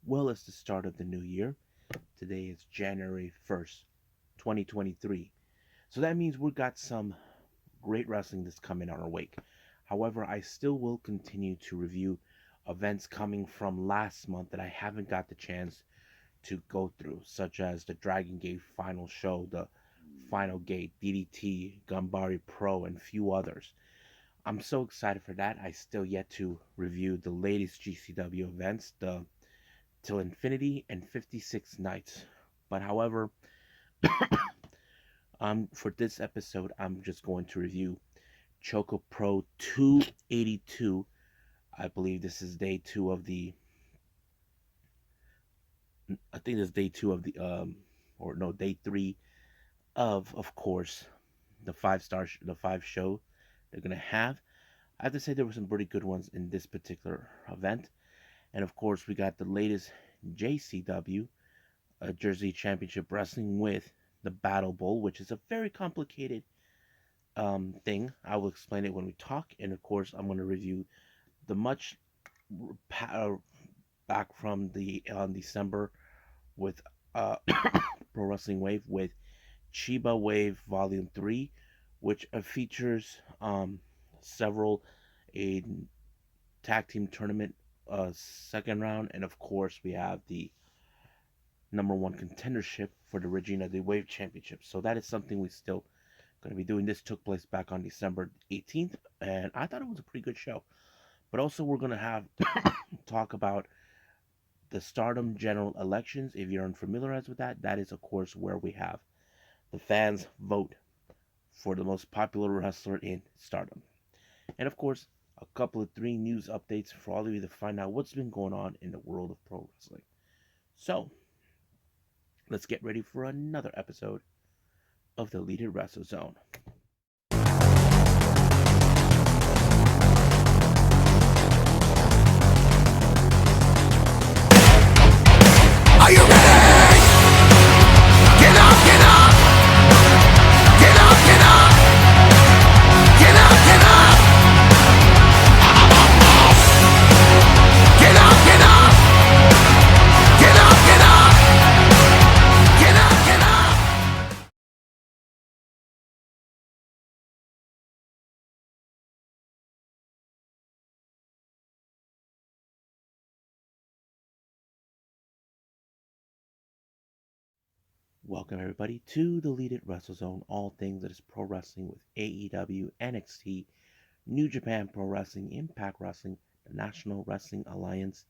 well as the start of the new year. Today is January 1st, 2023. So that means we've got some great wrestling that's coming on our wake. However, I still will continue to review events coming from last month that I haven't got the chance to go through, such as the Dragon Gate final show, the Final Gate, DDT, Gambari Pro, and few others. I'm so excited for that. I still yet to review the latest GCW events, the Till Infinity and 56 Nights. But however, for this episode, I'm just going to review ChocoPro 282. I believe this is day two of the. I think this is day two of the or no, day three of course, the five show they're gonna have. I have to say there were some pretty good ones in this particular event, and of course we got the latest JCW, Jersey Championship Wrestling with the Battlebowl, which is a very complicated thing. I will explain it when we talk, and of course I'm going to review the much back from the December with Pro Wrestling Wave with Chiba WAVE Volume 3, which features several a tag team tournament second round, and of course we have the number one contendership for the Regina de Wave Championship. So that is something we still going to be doing. This took place back on December 18th, and I thought it was a pretty good show. But also we're going to have talk about the Stardom general elections. If you're unfamiliarized with that, that is of course where we have the fans vote for the most popular wrestler in Stardom. And of course, a couple of three news updates for all of you to find out what's been going on in the world of pro wrestling. So, let's get ready for another episode of the Elite Wrestle Zone. Are you ready? Get up, get up! Get up, get up! Get up, get up! Get up, get up! Get up, get up! Get up, get up! Welcome everybody to the Elite Wrestle Zone, all things that is pro wrestling with AEW, NXT, New Japan Pro Wrestling, Impact Wrestling, the National Wrestling Alliance,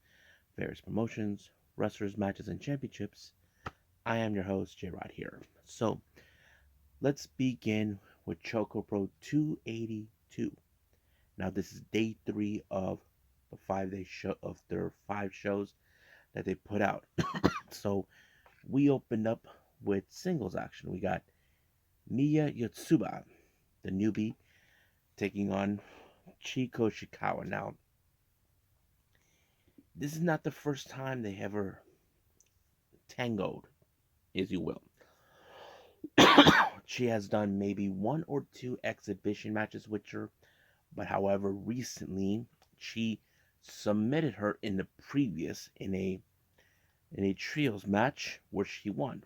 various promotions, wrestlers, matches, and championships. I am your host, J Rod here. So let's begin with ChocoPro 282. Now this is day three of the 5 day show of their 5 shows that they put out. So we opened up with singles action. We got Miya Yotsuba, the newbie, taking on Chiko Shikawa. Now, this is not the first time they ever tangoed, as you will. She has done maybe one or two exhibition matches with her, but however, recently she submitted her in the previous in a trios match where she won.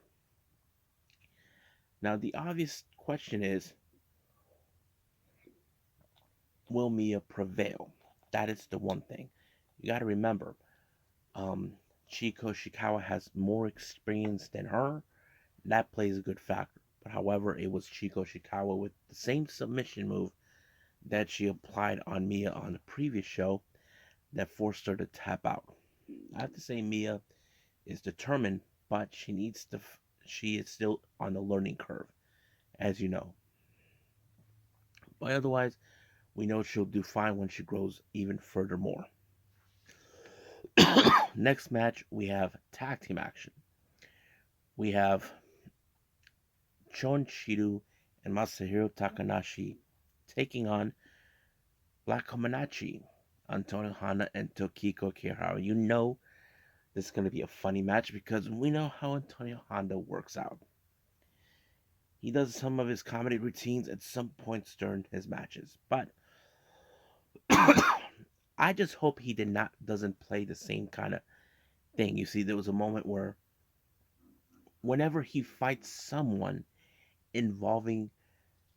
Now, the obvious question is, will Mia prevail? That is the one thing. You got to remember, Chiko Shikawa has more experience than her. That plays a good factor. But however, it was Chiko Shikawa with the same submission move that she applied on Mia on the previous show that forced her to tap out. I have to say Mia is determined, but she is still on the learning curve, as you know. But otherwise, we know she'll do fine when she grows even furthermore. Next match, we have tag team action. We have Chon Shiru and Masahiro Takanashi taking on Black Komanachi, Antonio Hana, and Tokiko Kihara. You know this is going to be a funny match because we know how Antonio Honda works out. He does some of his comedy routines at some points during his matches, but I just hope he doesn't play the same kind of thing. You see, there was a moment where whenever he fights someone involving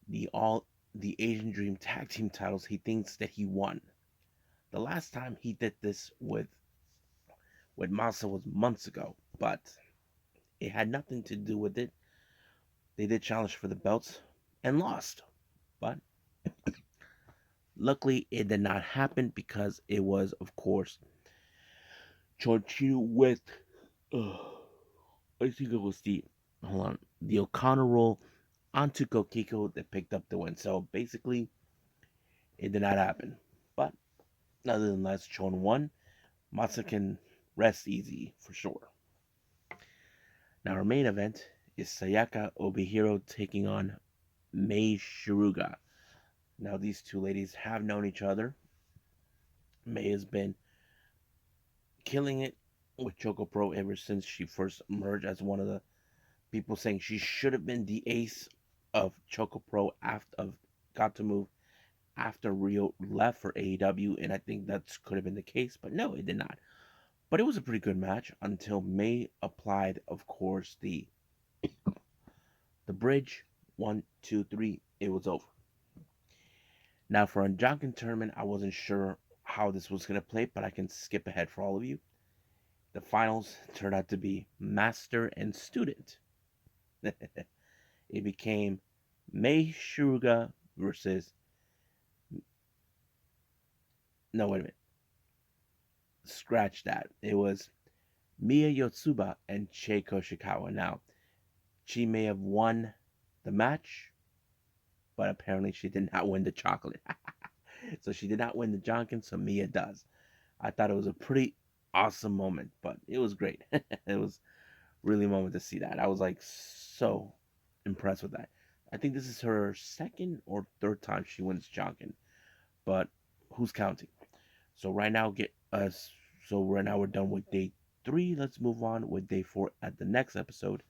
the Asian Dream tag team titles, he thinks that he won. The last time he did this with Masa was months ago, but it had nothing to do with it. They did challenge for the belts and lost. But luckily, it did not happen because it was, of course, Chonchu with, I think it was the O'Connor roll onto Kokiko that picked up the win. So basically, it did not happen. But nonetheless, Chon won. Masa can rest easy for sure. Now, our main event is Sayaka Obihiro taking on Mei Shiruga. Now, these two ladies have known each other. Mei has been killing it with ChocoPro ever since she first emerged as one of the people saying she should have been the ace of ChocoPro after of got to move after Rio left for AEW, and I think that could have been the case, but no, it did not. But it was a pretty good match until Mei applied, of course, the bridge. 1, 2, 3, it was over. Now for a Jonkin tournament, I wasn't sure how this was gonna play, but I can skip ahead for all of you. The finals turned out to be master and student. It became Mei Shiruga versus, no, wait a minute, scratch that. It was Miya Yotsuba and Cheiko Shikawa. Now, she may have won the match, but apparently she did not win the chocolate. So she did not win the Jonkin, so Mia does. I thought it was a pretty awesome moment, but it was great. It was really a moment to see that. I was like so impressed with that. I think this is her second or third time she wins Jonkin, but who's counting? So right now get us. So right now we're done with day 3. Let's move on with day 4 at the next episode.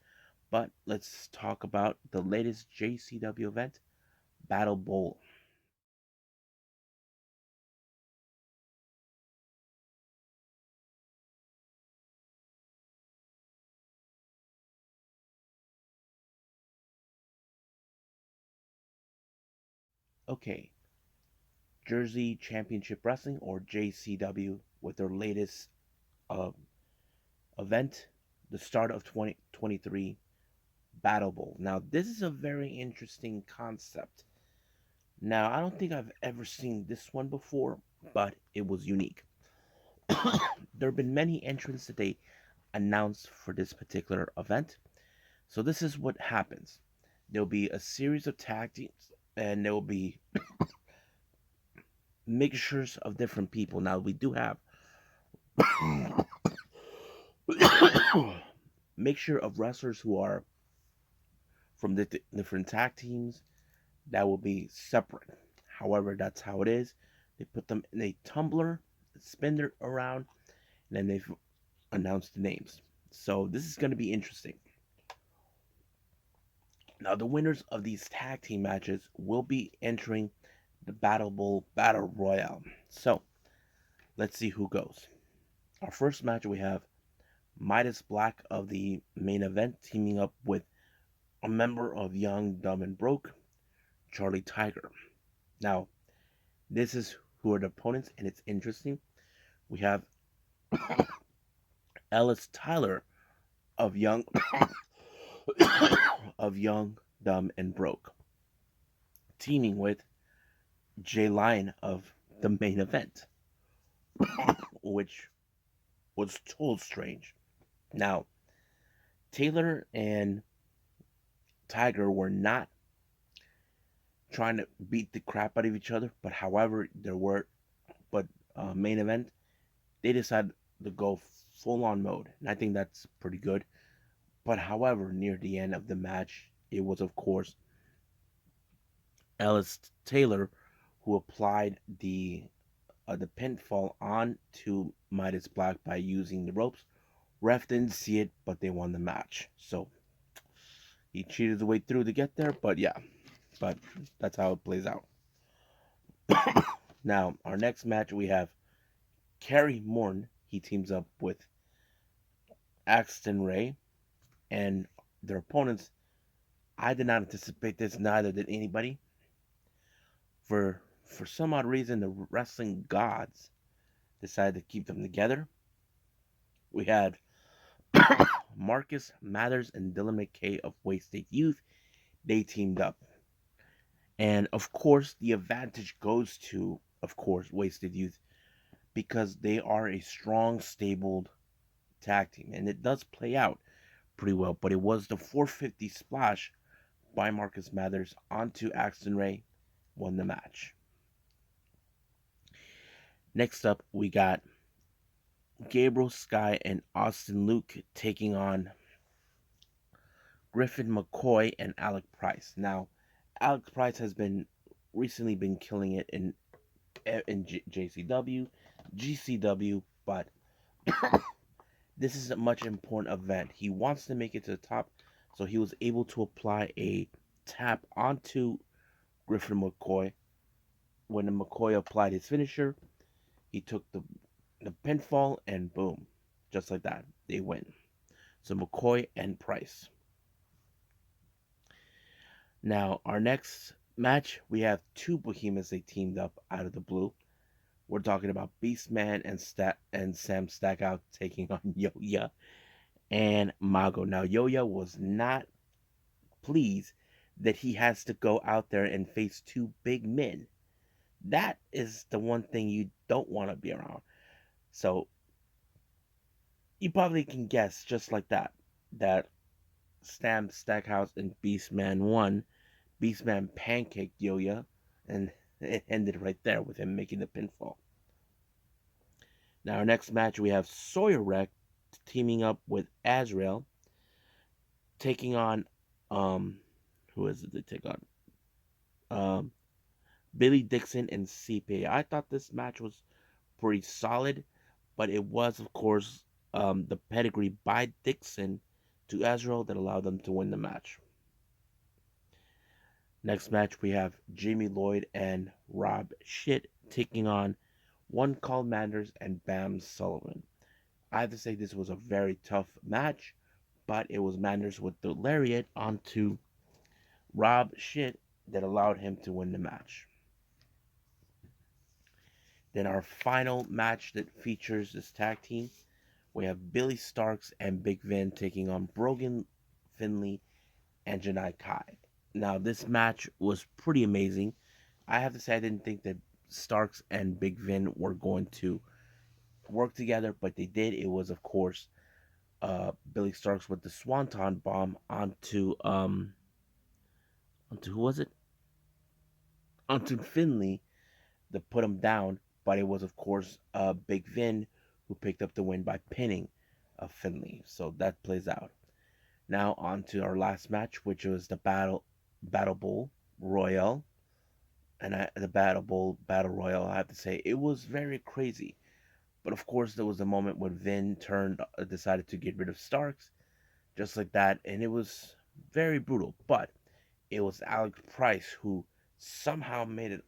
But let's talk about the latest JCW event, Battlebowl. Okay, Jersey Championship Wrestling, or JCW, with their latest uh, event, the start of 2023, Battlebowl. Now, this is a very interesting concept. Now, I don't think I've ever seen this one before, but it was unique. There have been many entrants that they announced for this particular event. So, this is what happens: there'll be a series of tag teams, and there will be mixtures of different people. Now, we do have mixture of wrestlers who are from the different tag teams that will be separate. However, that's how it is. They put them in a tumbler, spin it around, and then they've announced the names. So this is going to be interesting. Now, the winners of these tag team matches will be entering the Battlebowl Battle Royale. So let's see who goes. Our first match, we have Midas Black of the main event teaming up with a member of Young, Dumb, and Broke, Charlie Tiger. Now, this is who are the opponents, and it's interesting. We have Ellis Tyler of Young, of Young, Dumb, and Broke, teaming with Jay Lyon of the main event, which was told strange. Now, Taylor and Tiger were not trying to beat the crap out of each other, but however, main event, they decided to go full on mode, and I think that's pretty good. But however, near the end of the match, it was of course Ellis Taylor who applied the pinfall on to Midas Black by using the ropes. Ref didn't see it, but they won the match. So he cheated the way through to get there, but yeah, but that's how it plays out. Now, our next match, we have Kerry Morton. He teams up with Axton Ray, and their opponents. I did not anticipate this, neither did anybody. For some odd reason, the wrestling gods decided to keep them together. We had Marcus Mathers and Dylan McKay of Wayne State Youth. They teamed up. And of course, the advantage goes to, of course, Wayne State Youth because they are a strong, stable tag team. And it does play out pretty well. But it was the 450 splash by Marcus Mathers onto Axton Ray, won the match. Next up, we got Gabriel Sky and Austin Luke taking on Griffin McCoy and Alec Price. Now, Alec Price has been recently been killing it in JCW, GCW, but this is a much important event. He wants to make it to the top, so he was able to apply a tap onto Griffin McCoy. When the McCoy applied his finisher, he took the pinfall and boom, just like that, they win. So McCoy and Price. Now our next match, we have two behemoths they teamed up out of the blue. We're talking about Beastman and Sam Stackout taking on Yoya and Mago. Now Yoya was not pleased that he has to go out there and face two big men. That is the one thing you don't want to be around. So you probably can guess just like that Sam Stackhouse and Beastman won. Beastman pancaked Yoya, and it ended right there with him making the pinfall. Now, our next match, we have Sawyer Wreck teaming up with Azrael, taking on, who is it they take on? Billy Dixon and CPA. I thought this match was pretty solid, but it was, of course, the pedigree by Dixon to Azrael that allowed them to win the match. Next match, we have Jamie Lloyd and Rob Shit taking on One Call Manders and Bam Sullivan. I have to say this was a very tough match, but it was Manders with the lariat onto Rob Shit that allowed him to win the match. Then our final match that features this tag team, we have Billy Starks and Big Vin taking on Brogan Finley and Janai Kai. Now, this match was pretty amazing. I have to say, I didn't think that Starks and Big Vin were going to work together, but they did. It was, of course, Billy Starks with the Swanton Bomb onto who was it? Onto Finley to put him down, but it was, of course, Big Vin who picked up the win by pinning Finley. So that plays out. Now on to our last match, which was the Battlebowl Royale, and the Battlebowl Battle Royale. I have to say it was very crazy, but of course there was a moment when Vin decided to get rid of Starks, just like that, and it was very brutal. But it was Alex Price who somehow made it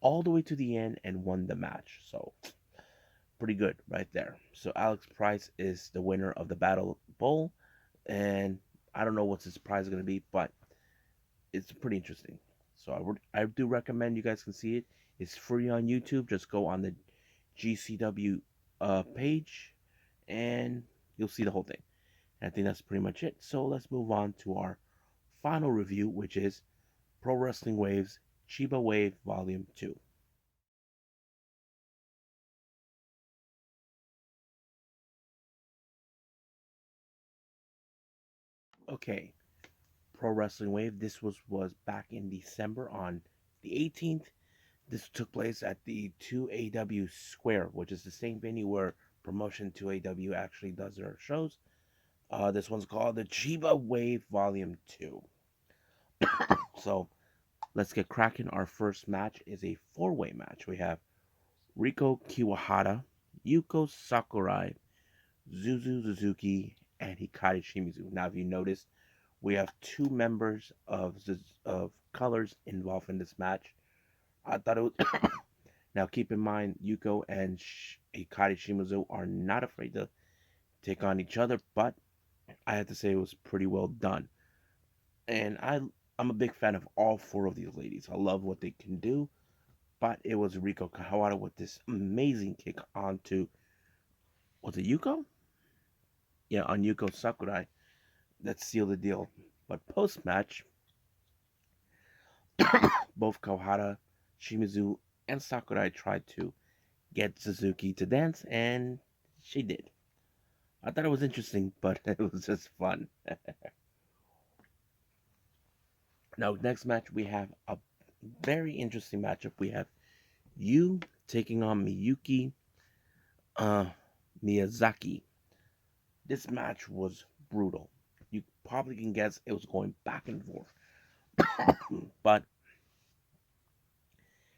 all the way to the end and won the match. So pretty good right there. So Alex Price is the winner of the Battle Bowl, and I don't know what his prize is going to be, but it's pretty interesting. So I do recommend you guys can see it. It's free on YouTube. Just go on the GCW page, and you'll see the whole thing. And I think that's pretty much it. So let's move on to our final review, which is Pro Wrestling Wave's Chiba WAVE Volume 2. Okay, Pro Wrestling Wave. This was back in December on the 18th. This took place at the 2AW Square, which is the same venue where Promotion 2AW actually does their shows. This one's called the Chiba WAVE Volume 2. So let's get cracking. Our first match is a four-way match. We have Riko Kiwahara, Yuko Sakurai, Zuzu Suzuki, and Hikari Shimizu. Now, if you noticed, we have two members of Colors involved in this match. I thought it was. Now, keep in mind, Yuko and Hikari Shimizu are not afraid to take on each other, but I have to say it was pretty well done. And I'm a big fan of all four of these ladies. I love what they can do, but it was Riko Kawahara with this amazing kick onto, was it Yuko? Yeah, on Yuko Sakurai that sealed the deal. But post match, both Kawahara, Shimizu, and Sakurai tried to get Suzuki to dance, and she did. I thought it was interesting, but it was just fun. Now, next match, we have a very interesting matchup. We have Yu taking on Miyuki uh, Miyazaki. This match was brutal. You probably can guess it was going back and forth. But,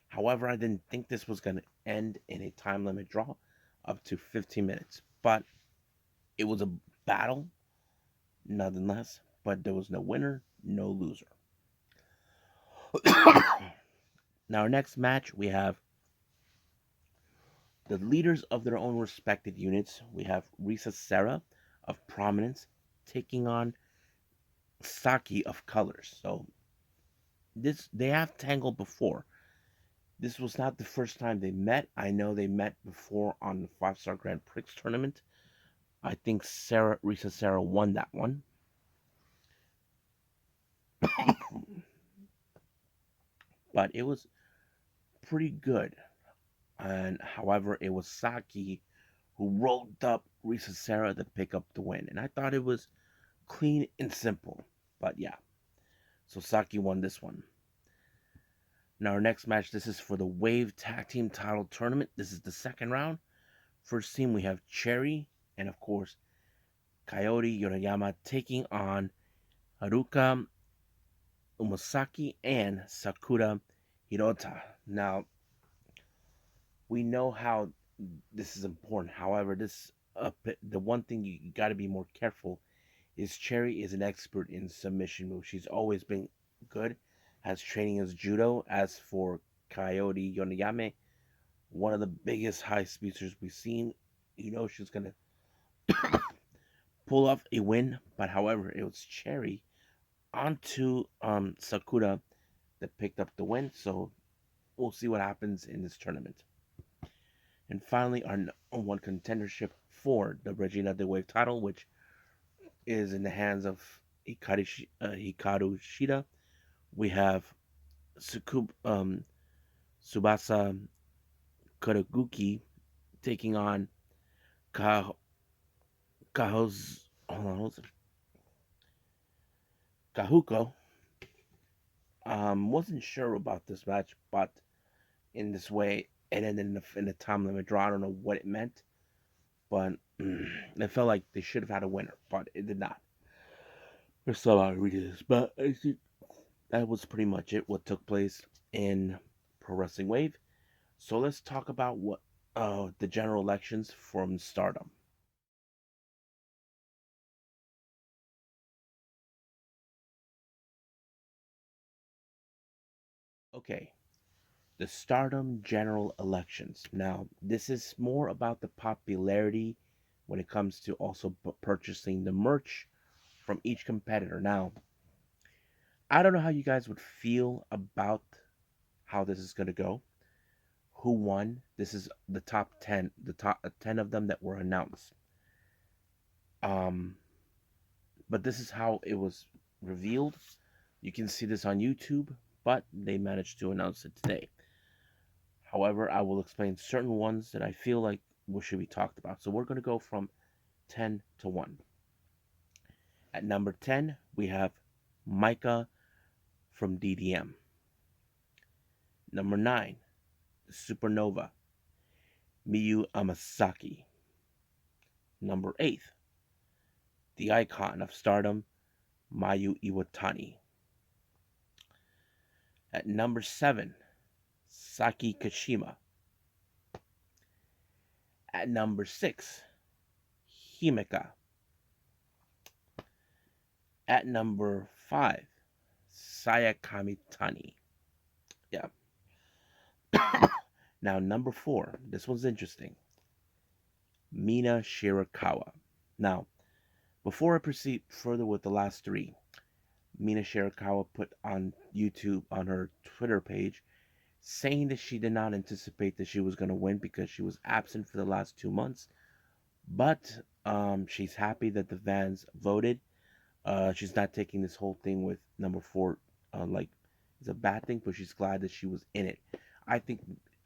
however, I didn't think this was going to end in a time limit draw up to 15 minutes. But it was a battle, nothing less. But there was no winner, no loser. Now, our next match, we have the leaders of their own respected units. We have Risa Serra of Prominence taking on Saki of Colors. So this they have tangled before. This was not the first time they met. I know they met before on the 5-Star Grand Prix tournament. I think Risa Serra won that one. But it was pretty good. And however, it was Saki who rolled up Risa Serra to pick up the win. And I thought it was clean and simple. But yeah, so Saki won this one. Now our next match, this is for the Wave Tag Team Title Tournament. This is the second round. First team, we have Cherry and of course Coyote Yoriyama taking on Haruka Umasaki and Sakura Hirota. Now we know how this is important. However, the one thing you got to be more careful is Cherry is an expert in submission moves. She's always been good, has training as judo. As for Coyote Yonayame, one of the biggest high speedsters we've seen, she's gonna pull off a win. But however, it was Cherry onto Sakura that picked up the win. So we'll see what happens in this tournament. And finally, our number one contendership for the Regina de Wave title, which is in the hands of Hikaru Shida. We have Subasa Kotoguki taking on Kahuko. Wasn't sure about this match, but in this way, and then in the time limit draw, I don't know what it meant, but it felt like they should have had a winner, but it did not. There's so I read this, but I think that was pretty much it. What took place in Pro Wrestling Wave. So let's talk about what the general elections from Stardom. Okay, the Stardom general elections. Now, this is more about the popularity when it comes to also purchasing the merch from each competitor. Now, I don't know how you guys would feel about how this is going to go. Who won? This is the top 10, the top 10 of them that were announced. Um, but this is how it was revealed. You can see this on YouTube, but they managed to announce it today. However, I will explain certain ones that I feel like should be talked about. So we're going to go from 10 to 1. At number 10, we have Micah from DDM. Number 9, Supernova, Miyu Amasaki. Number 8, the icon of Stardom, Mayu Iwatani. At number 7, Saki Kashima. At number 6, Himeka. At number 5, Saya Kamitani. Yeah. Now, number 4, this one's interesting. Mina Shirakawa. Now, before I proceed further with the last three, Mina Shirakawa put on YouTube on her Twitter page saying that she did not anticipate that she was going to win because she was absent for the last 2 months. But she's happy that the fans voted. She's not taking this whole thing with number four like it's a bad thing, but she's glad that she was in it. I think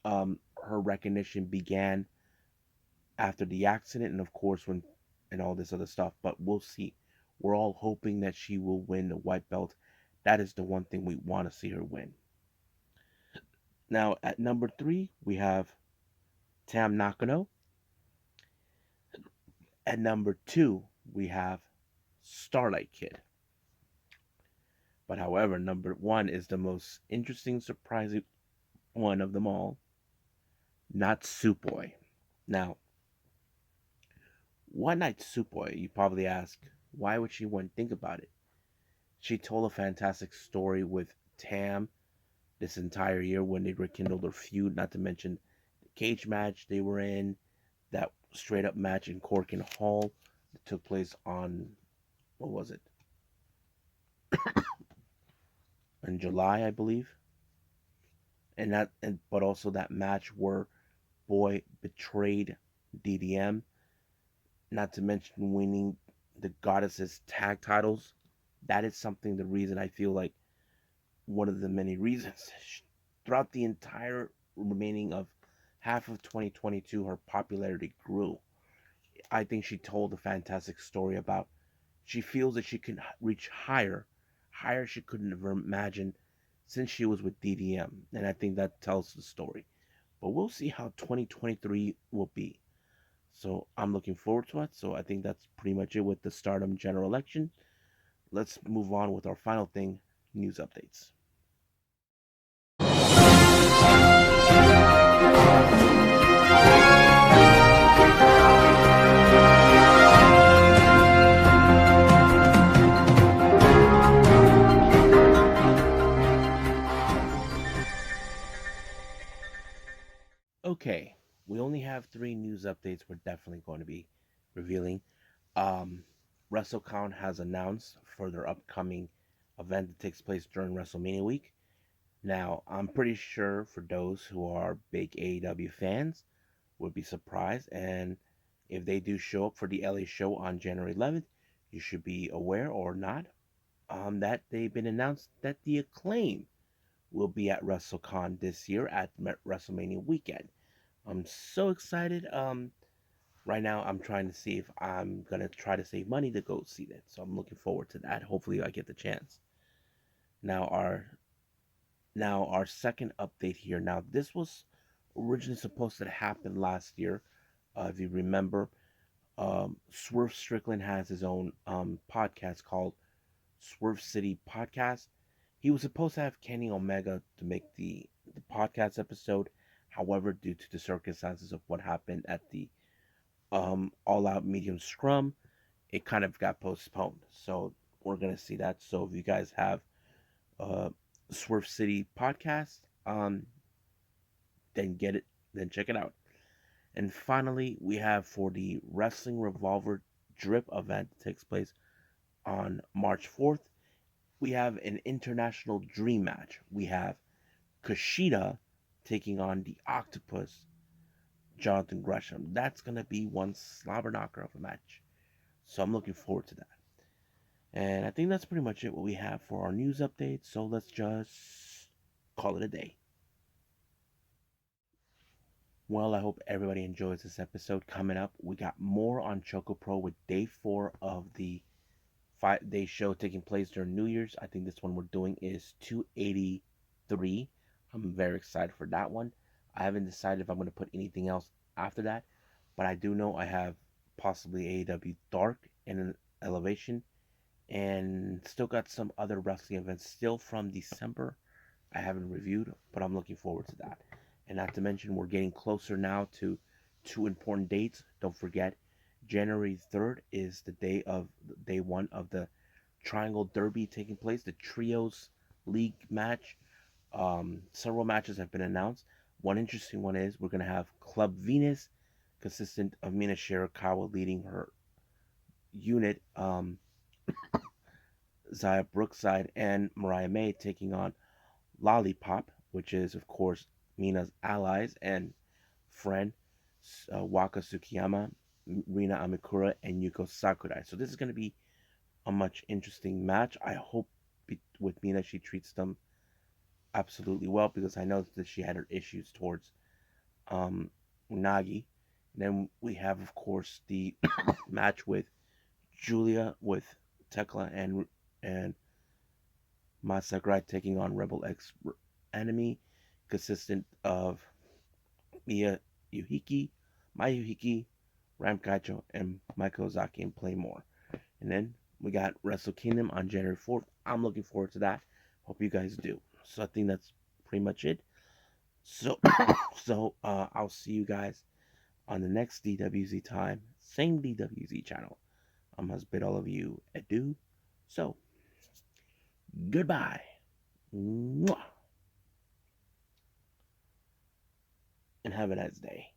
her recognition began after the accident, and of course when and all this other stuff. But we'll see. We're all hoping that she will win the white belt. That is the one thing we want to see her win. Now at number three we have Tam Nakano. At number two we have Starlight Kid. But however, number one is the most interesting, surprising one of them all. Natsupoi. Now, one Natsupoi, you probably ask, why would she win? Think about it. She told a fantastic story with Tam this entire year when they rekindled their feud, not to mention the cage match they were in, that straight up match in Corkin Hall that took place on, what was it? In July, I believe. But also that match where Boy betrayed DDM, not to mention winning the Goddesses tag titles. That is something, the reason I feel like one of the many reasons throughout the entire remaining of half of 2022 her popularity grew. I think she told a fantastic story about she feels that she can reach higher she couldn't have imagined since she was with DDM, and I think that tells the story. But we'll see how 2023 will be. So I'm looking forward to it. So I think that's pretty much it with the Stardom general election. Let's move on with our final thing, news updates. Okay, we only have three news updates we're definitely going to be revealing. Um, WrestleCon has announced for their upcoming event that takes place during WrestleMania week. Now, I'm pretty sure for those who are big AEW fans would be surprised, and if they do show up for the LA show on January 11th, you should be aware or not that they've been announced that the Acclaim will be at WrestleCon this year at WrestleMania weekend. I'm so excited. Right now I'm trying to see if I'm gonna try to save money to go see that. So I'm looking forward to that. Hopefully I get the chance. Now our second update here. Now this was originally supposed to happen last year. If you remember, Swerve Strickland has his own podcast called Swerve City Podcast. He was supposed to have Kenny Omega to make the podcast episode. However, due to the circumstances of what happened at the All Out Medium Scrum, it kind of got postponed. So we're gonna see that. So if you guys have uh, Swerve City Podcast, then get it, then check it out. And finally, we have for the Wrestling Revolver Drip event that takes place on March 4th, we have an international dream match. We have Kushida taking on the Octopus, Jonathan Gresham. That's going to be one slobber knocker of a match. So I'm looking forward to that. And I think that's pretty much it what we have for our news update. So let's just call it a day. Well, I hope everybody enjoys this episode. Coming up, we got more on ChocoPro with day 4 of the 5-day show taking place during New Year's. I think this one we're doing is 283. I'm very excited for that one. I haven't decided if I'm going to put anything else after that, but I do know I have possibly AEW Dark and an Elevation, and still got some other wrestling events still from December I haven't reviewed, but I'm looking forward to that. And not to mention, we're getting closer now to two important dates. Don't forget, January 3rd is the day one of the Triangle Derby taking place, the Trios League match. Several matches have been announced. One interesting one is we're going to have Club Venus, consistent of Mina Shirakawa leading her unit, Zaya Brookside and Mariah May, taking on Lollipop, which is, of course, Mina's allies and friend, Waka Tsukiyama, Rina Amikura, and Yuko Sakurai. So this is going to be a much interesting match. I hope with Mina she treats them absolutely well, because I know that she had her issues towards um, Unagi. And then we have, of course, the match with Julia, with Tekla and Masakurai, taking on Rebel X Enemy, consistent of Mia Yuhiki, Mayuhiki, Ram Kaicho, and Michael Ozaki, and play more. And then we got Wrestle Kingdom on January 4th. I'm looking forward to that. Hope you guys do. So I think that's pretty much it. So, I'll see you guys on the next DWZ time, same DWZ channel. I must bid all of you adieu. So, goodbye. Mwah. And have a nice day.